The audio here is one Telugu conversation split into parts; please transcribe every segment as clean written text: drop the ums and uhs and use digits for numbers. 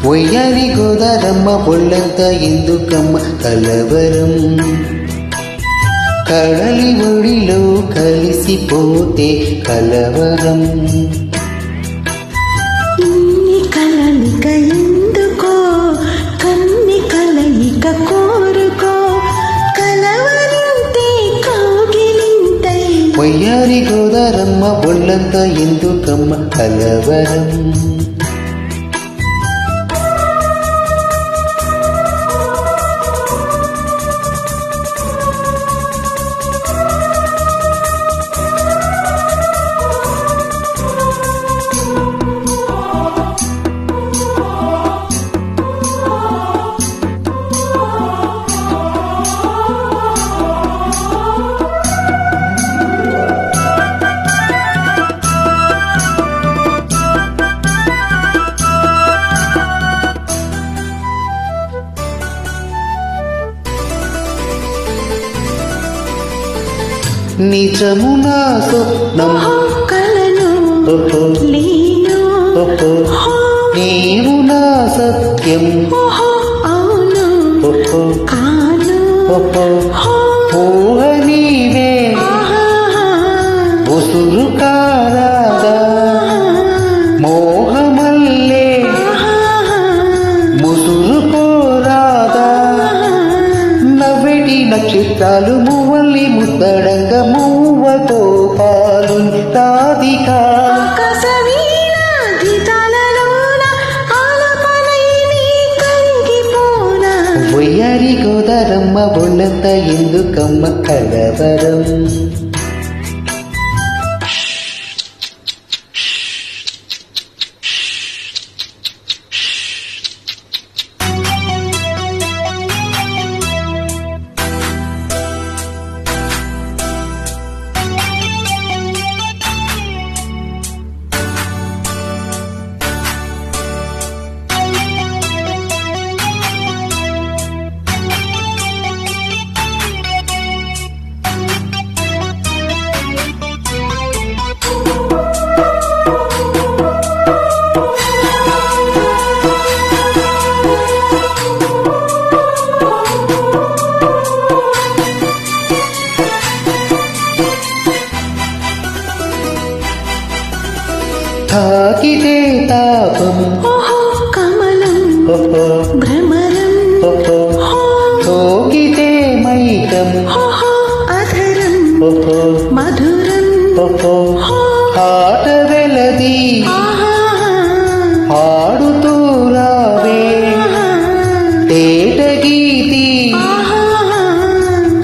ఒయ్యారి గోదారమ్మ ఒళ్ళంత ఎందుకమ్మ కలవరం, కడలి ఒడిలో కలిసిపోతే కలవరం. ఇన్ని కలలిక ఎందుకో, కన్ని కలయిక కోరుకో, కలవరింతే కౌగిలింతై. ఒయ్యారి గోదారమ్మ ఒళ్ళంత ఎందుకమ్మ కలవరం. నిజమునా స్వప్నం కలను లీను, నీవు నా సత్యం అవును కాను, ఊహ నీవే ఉసురు కారాదా, మోహమల్లే ముసురు కోరాదా. నవ్వెటి నక్షత్రాలు మువ్వల్లి ముద్దడంగ మువ్వతో పాలు రాధికా. ఒయ్యారి గోదారమ్మ ఒళ్ళంత ఎందుకమ్మ కలవరం. తాకితే తాపం కమలం భ్రమరం, తోకితే మైకం అధరం మధురం, ఆట వెలది ఆడుతూ రావే తేట గీతి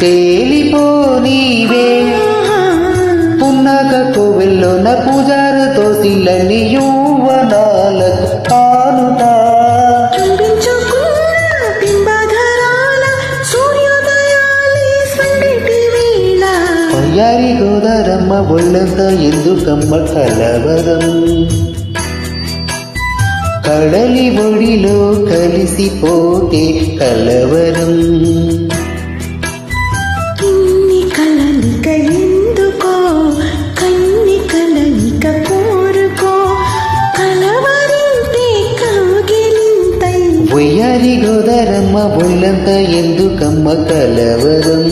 తేలిపోనీవే. పున్నగ కోవెల్లోన పూజారుతో శిలని యౌవనాలకు కానుతా. ఒయ్యారి గోదారమ్మ ఒళ్ళంత ఎందుకమ్మ కలవరం, కడలి ఒడిలో కలిసిపోతే కలవరం. ఇన్ని కలలిక ఎందుకో, కన్ని కలయిక కోరుకో, కలవరింతే కౌగిలింతై. ఒయ్యారి గోదారమ్మ ఒళ్ళంత ఎందుకమ్మ కలవరం.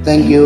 Thank you.